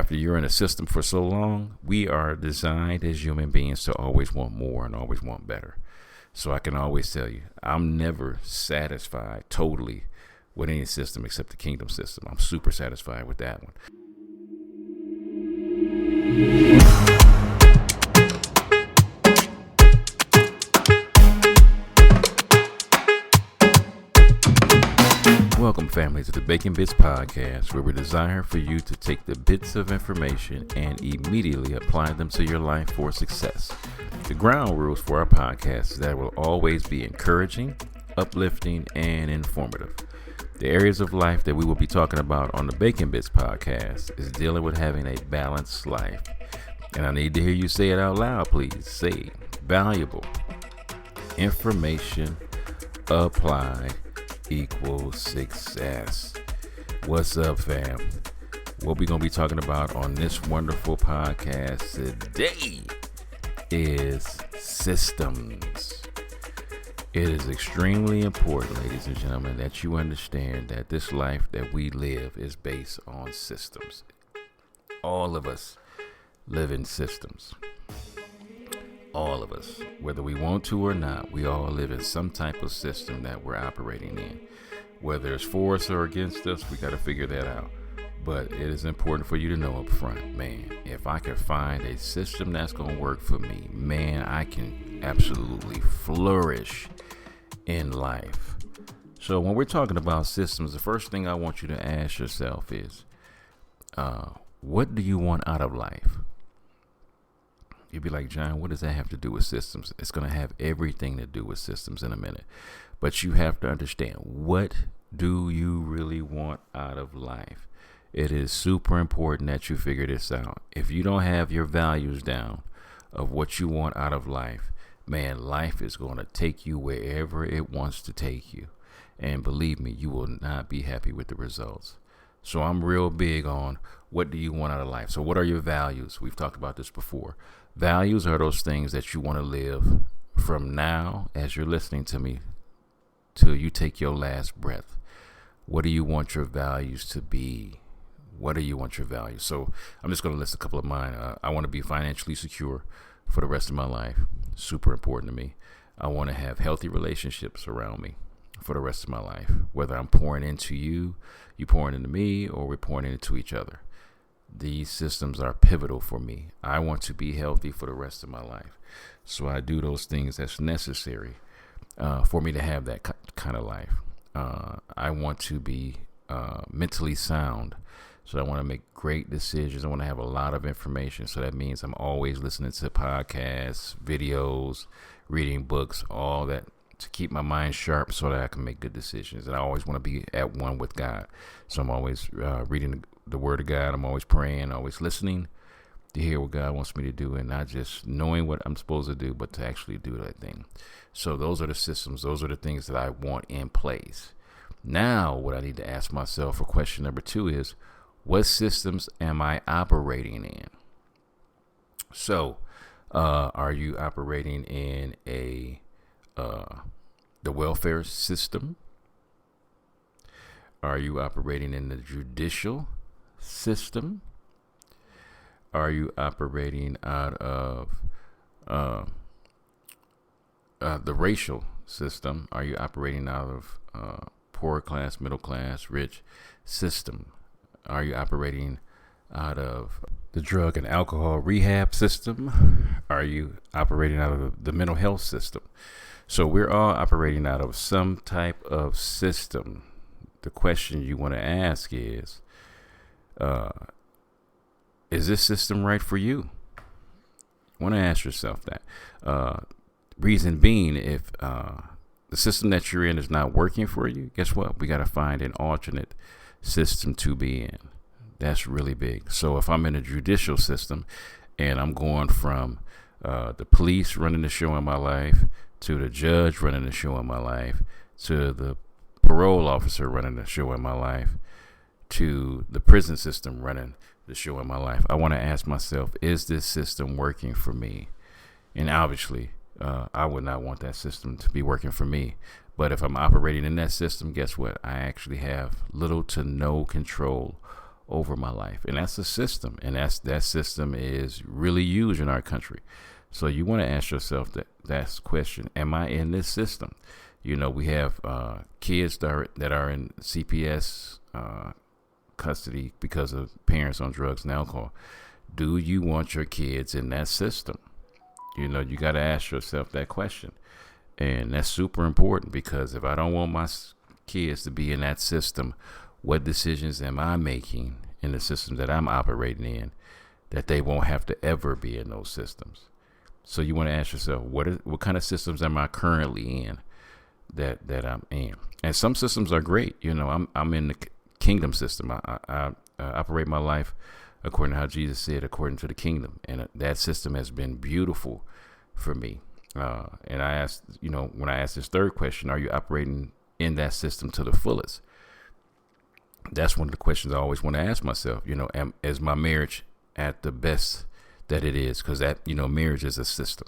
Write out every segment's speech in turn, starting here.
after you're in a system for so long, we are designed as human beings to always want more and always want better. So I can always tell you, I'm never satisfied totally with any system except the kingdom system. I'm super satisfied with that one. Welcome, family, to the Bacon Bits Podcast, where we desire for you to take the bits of information and immediately apply them to your life for success. The ground rules for our podcast is that it will always be encouraging, uplifting, and informative. The areas of life that we will be talking about on the Bacon Bits Podcast is dealing with having a balanced life. And I need to hear you say it out loud, please. Say valuable information applied equals success. What's up, fam? What we're going to be talking about on this wonderful podcast today is systems. It is extremely important, ladies and gentlemen, that you understand that this life that we live is based on systems. All of us live in systems. All of us, whether we want to or not, we all live in some type of system that we're operating in. Whether it's for us or against us, we got to figure that out. But it is important for you to know up front, man, if I can find a system that's going to work for me, man, I can absolutely flourish in life. So when we're talking about systems, the first thing I want you to ask yourself is, what do you want out of life? You'd be like, John, what does that have to do with systems? It's going to have everything to do with systems in a minute. But you have to understand, what do you really want out of life? It is super important that you figure this out. If you don't have your values down of what you want out of life, man, life is going to take you wherever it wants to take you. And believe me, you will not be happy with the results. So I'm real big on what do you want out of life? So what are your values? We've talked about this before. Values are those things that you want to live from now as you're listening to me till you take your last breath. What do you want your values to be? What do you want your values? So I'm just going to list a couple of mine. I want to be financially secure for the rest of my life. Super important to me. I want to have healthy relationships around me for the rest of my life. Whether I'm pouring into you, you pouring into me, or we're pouring into each other. These systems are pivotal for me. I want to be healthy for the rest of my life. So I do those things that's necessary for me to have that kind of life. I want to be mentally sound. So I want to make great decisions. I want to have a lot of information. So that means I'm always listening to podcasts, videos, reading books, all that to keep my mind sharp so that I can make good decisions. And I always want to be at one with God. So I'm always reading the Word of God. I'm always praying, always listening to hear what God wants me to do, and not just knowing what I'm supposed to do, but to actually do that thing. So those are the systems. Those are the things that I want in place. Now, what I need to ask myself for question number 2 is, what systems am I operating in? So, are you operating in the welfare system? Are you operating in the judicial system? Are you operating out of the racial system? Are you operating out of poor class, middle class, rich system? Are you operating out of the drug and alcohol rehab system? Are you operating out of the mental health system? So we're all operating out of some type of system. The question you want to ask is this system right for you? You want to ask yourself that. Reason being, if the system that you're in is not working for you, guess what? We got to find an alternate system to be in. That's really big. So if I'm in a judicial system and I'm going from the police running the show in my life, to the judge running the show in my life, to the parole officer running the show in my life, to the prison system running the show in my life, I want to ask myself, is this system working for me? And obviously, I would not want that system to be working for me. But if I'm operating in that system, guess what? I actually have little to no control over my life. And that's a system. And that system is really used in our country. So you want to ask yourself that question. Am I in this system? We have kids that are in CPS custody because of parents on drugs and alcohol. Do you want your kids in that system? You got to ask yourself that question. And that's super important, because if I don't want my kids to be in that system, what decisions am I making in the system that I'm operating in that they won't have to ever be in those systems? So you want to ask yourself, what kind of systems am I currently in that I'm in? And some systems are great. I'm in the kingdom system. I operate my life according to how Jesus said, according to the kingdom. And that system has been beautiful for me. And I asked, when I asked this third question, are you operating in that system to the fullest? That's one of the questions I always want to ask myself. Is my marriage at the best that it is? Because that, marriage is a system.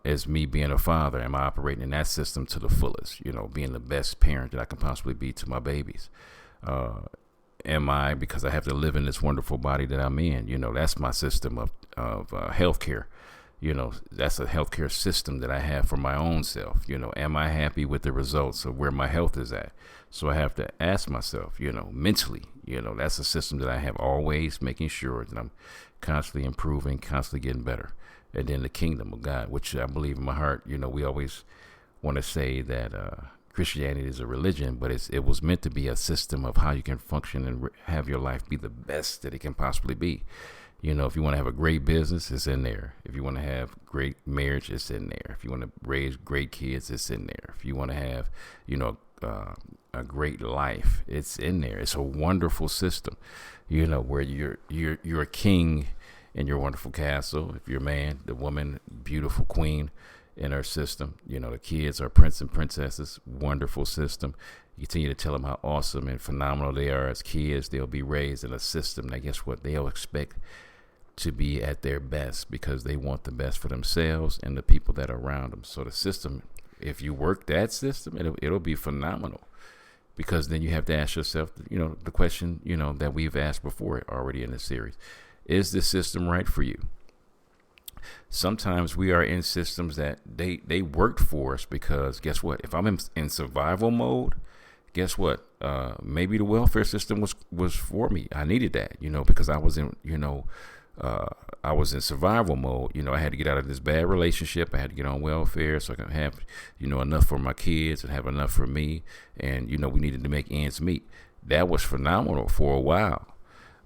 As me being a father, am I operating in that system to the fullest? Being the best parent that I can possibly be to my babies. Am I, because I have to live in this wonderful body that I'm in? That's my system of healthcare. That's a healthcare system that I have for my own self. Am I happy with the results of where my health is at? So I have to ask myself, mentally, that's a system that I have, always making sure that I'm constantly improving, constantly getting better. And then the kingdom of God, which I believe in my heart, we always want to say that Christianity is a religion, but it was meant to be a system of how you can function and have your life be the best that it can possibly be. If you want to have a great business, it's in there. If you want to have great marriage, it's in there. If you want to raise great kids, it's in there. If you want to have, a great life, it's in there. It's a wonderful system, where you're a king in your wonderful castle. If you're a man, the woman, beautiful queen in her system. The kids are prince and princesses, wonderful system. You continue to tell them how awesome and phenomenal they are as kids. They'll be raised in a system that, guess what, they'll expect to be at their best, because they want the best for themselves and the people that are around them. So the system, if you work that system, it'll be phenomenal, because then you have to ask yourself, the question, that we've asked before already in this series: is this system right for you? Sometimes we are in systems that they worked for us, because guess what? If I'm in survival mode, guess what? Maybe the welfare system was for me. I needed that, because I was in, I was in survival mode. I had to get out of this bad relationship. I had to get on welfare so I could have, enough for my kids and have enough for me. And, we needed to make ends meet. That was phenomenal for a while.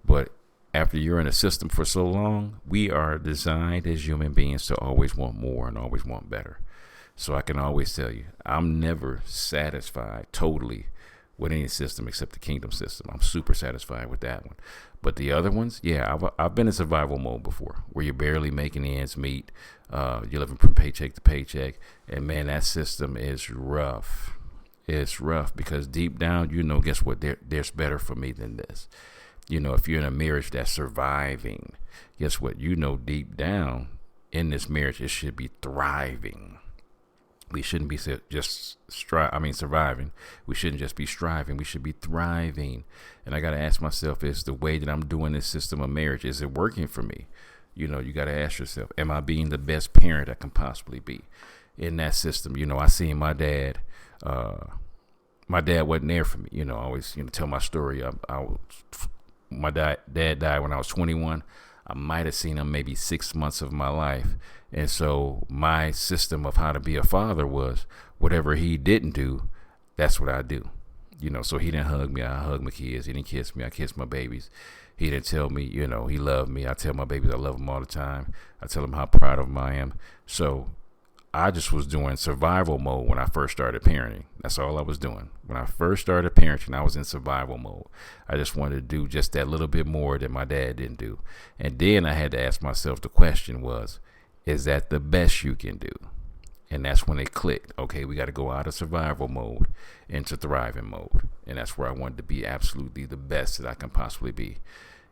But after you're in a system for so long, we are designed as human beings to always want more and always want better. So I can always tell you, I'm never satisfied totally with any system except the kingdom system. I'm super satisfied with that one. But the other ones, yeah, I've been in survival mode before, where you're barely making ends meet. You're living from paycheck to paycheck. And man, that system is rough. It's rough, because deep down, guess what? There's better for me than this. If you're in a marriage that's surviving, guess what? Deep down in this marriage, it should be thriving. We shouldn't be just surviving. We shouldn't just be striving. We should be thriving. And I got to ask myself, is the way that I'm doing this system of marriage, is it working for me? You got to ask yourself, am I being the best parent I can possibly be in that system? I seen my dad. My dad wasn't there for me. I always tell my story. My dad died when I was 21. I might have seen him maybe 6 months of my life. And so my system of how to be a father was, whatever he didn't do, that's what I do. So he didn't hug me, I hug my kids. He didn't kiss me, I kiss my babies. He didn't tell me, he loved me. I tell my babies I love them all the time. I tell them how proud of them I am. So I just was doing survival mode when I first started parenting. That's all I was doing. When I first started parenting, I was in survival mode. I just wanted to do just that little bit more that my dad didn't do. And then I had to ask myself, the question was, is that the best you can do? And that's when it clicked. Okay, we got to go out of survival mode into thriving mode. And that's where I wanted to be absolutely the best that I can possibly be,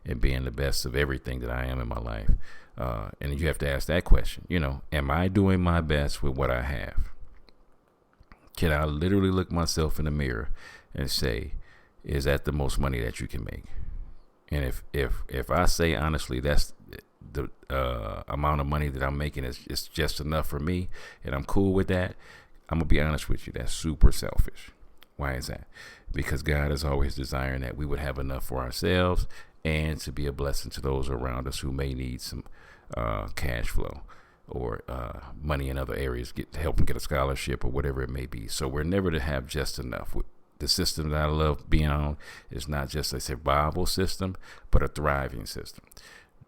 and being the best of everything that I am in my life. And you have to ask that question, am I doing my best with what I have? Can I literally look myself in the mirror and say, is that the most money that you can make? And if I say honestly, that's the amount of money that I'm making is just enough for me, and I'm cool with that, I'm gonna be honest with you. That's super selfish. Why is that? Because God is always desiring that we would have enough for ourselves and to be a blessing to those around us who may need some cash flow or money in other areas, to help them get a scholarship or whatever it may be. So we're never to have just enough. The system that I love being on is not just a survival system, but a thriving system.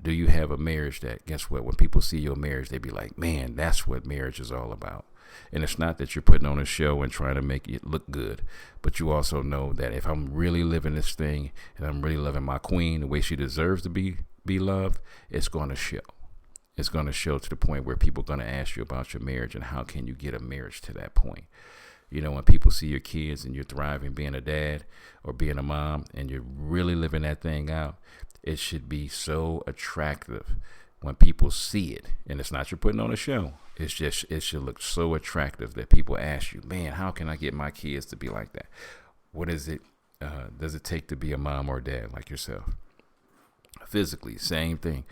Do you have a marriage that, guess what, when people see your marriage, they be like, man, that's what marriage is all about. And it's not that you're putting on a show and trying to make it look good, but you also know that if I'm really living this thing and I'm really loving my queen the way she deserves to be loved, it's going to show. It's going to show to the point where people are going to ask you about your marriage and how can you get a marriage to that point. You know, when people see your kids and you're thriving being a dad or being a mom and you're really living that thing out, it should be so attractive when people see it. And it's not you're putting on a show. It's just, it should look so attractive that people ask you, man, how can I get my kids to be like that? What is it? Does it take to be a mom or a dad like yourself? Physically, same thing.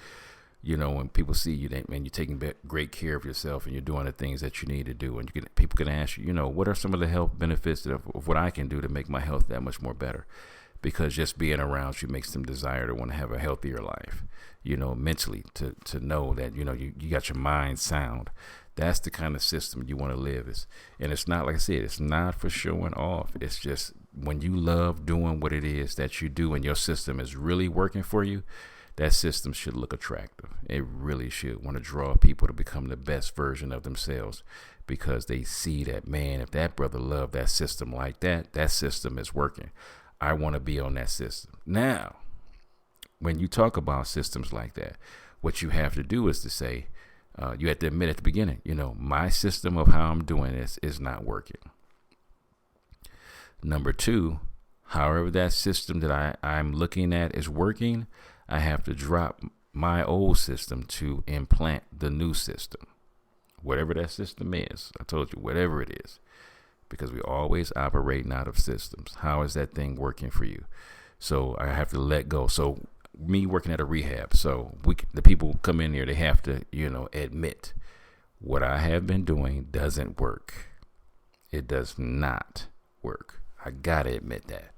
You know, when people see you, man, you're taking great care of yourself and you're doing the things that you need to do. And people can ask you, you know, what are some of the health benefits of what I can do to make my health that much more better? Because just being around you makes them desire to want to have a healthier life, you know, mentally, to know that, you know, you got your mind sound. That's the kind of system you want to live. And it's not, like I said, it's not for showing off. It's just when you love doing what it is that you do and your system is really working for you, that system should look attractive. It really should want to draw people to become the best version of themselves because they see that, man, if that brother loved that system like that, that system is working. I want to be on that system. Now, when you talk about systems like that, what you have to do is to say, you have to admit at the beginning, you know, my system of how I'm doing this is not working. Number two, however that system that I'm looking at is working, I have to drop my old system to implant the new system. Whatever that system is, I told you, whatever it is, because we always operating out of systems. How is that thing working for you? So I have to let go. So me working at a rehab, so the people come in here, they have to, you know, admit what I have been doing doesn't work. It does not work. I gotta admit that.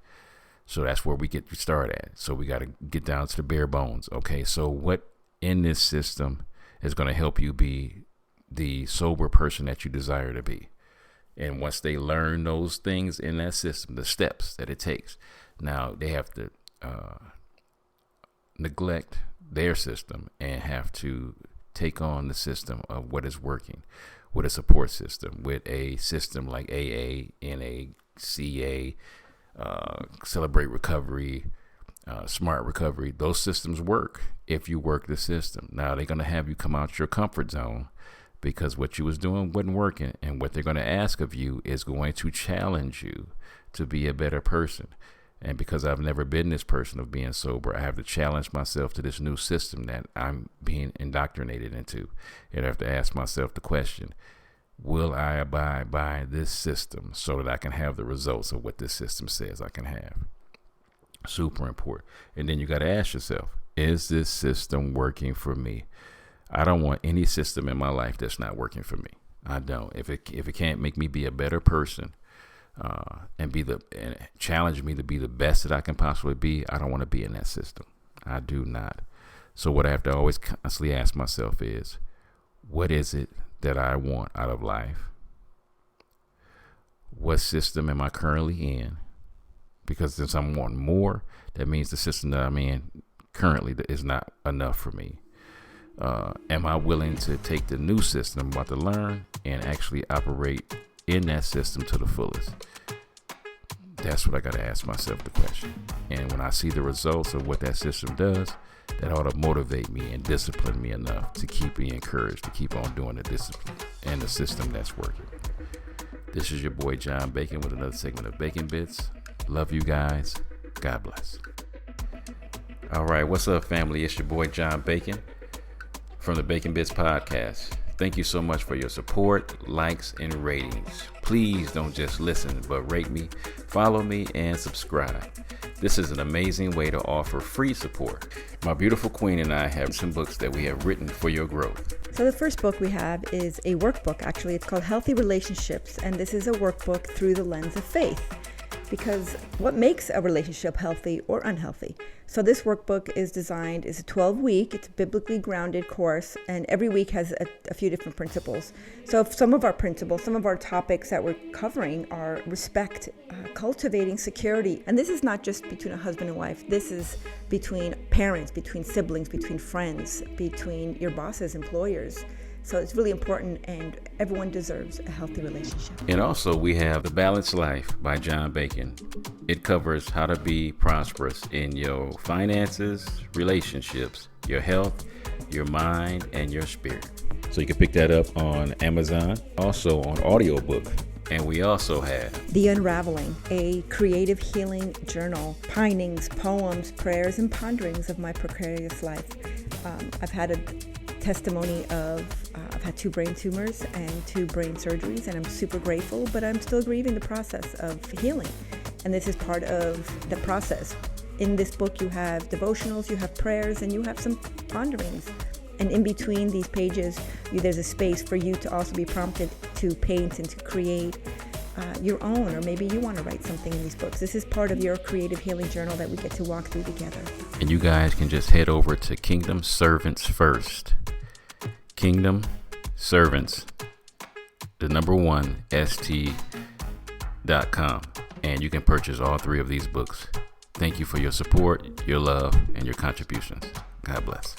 So that's where we get to start at. So we got to get down to the bare bones. Okay, so what in this system is going to help you be the sober person that you desire to be? And once they learn those things in that system, the steps that it takes, now they have to neglect their system and have to take on the system of what is working with a support system, with a system like AA, NA, CA, Celebrate Recovery, Smart Recovery. Those systems work if you work the system. Now they're going to have you come out your comfort zone because what you was doing wasn't working, and what they're going to ask of you is going to challenge you to be a better person. And because I've never been this person of being sober, I have to challenge myself to this new system that I'm being indoctrinated into, and I have to ask myself the question, will I abide by this system so that I can have the results of what this system says I can have? Super important. And then you got to ask yourself, is this system working for me? I don't want any system in my life that's not working for me. I don't. If it can't make me be a better person and challenge me to be the best that I can possibly be, I don't want to be in that system. I do not. So what I have to always constantly ask myself is, what is it that I want out of life? What system am I currently in? Because since I'm wanting more, that means the system that I'm in currently is not enough for me. Am I willing to take the new system I'm about to learn and actually operate in that system to the fullest? That's what I got to ask myself the question. And when I see the results of what that system does, that ought to motivate me and discipline me enough to keep me encouraged to keep on doing the discipline and the system that's working. This is your boy John Bacon with another segment of Bacon Bits. Love you guys. God bless. All right, what's up, family? It's your boy John Bacon from the Bacon Bits podcast. Thank you so much for your support, likes, and ratings. Please don't just listen, but rate me, follow me, and subscribe. This is an amazing way to offer free support. My beautiful queen and I have some books that we have written for your growth. So the first book we have is a workbook. Actually, it's called Healthy Relationships, and this is a workbook through the lens of faith. Because what makes a relationship healthy or unhealthy? So this workbook is designed, it's a 12-week, it's a biblically grounded course, and every week has a few different principles. So some of our principles, some of our topics that we're covering are respect, cultivating security. And this is not just between a husband and wife, this is between parents, between siblings, between friends, between your bosses, employers. So it's really important, and everyone deserves a healthy relationship. And also we have The Balanced Life by John Bacon. It covers how to be prosperous in your finances, relationships, your health, your mind, and your spirit. So you can pick that up on Amazon, also on audiobook. And we also have The Unraveling, a creative healing journal, pinings, poems, prayers, and ponderings of my precarious life. I've had a testimony of I've had 2 brain tumors and 2 brain surgeries, and I'm super grateful, but I'm still grieving the process of healing. And this is part of the process. In this book, you have devotionals, you have prayers, and you have some ponderings. And in between these pages, there's a space for you to also be prompted to paint and to create your own, or maybe you want to write something in these books. This is part of your creative healing journal that we get to walk through together. And you guys can just head over to Kingdom Servants First. Kingdom Servants, the number 1, st.com. And you can purchase all 3 of these books. Thank you for your support, your love, and your contributions. God bless.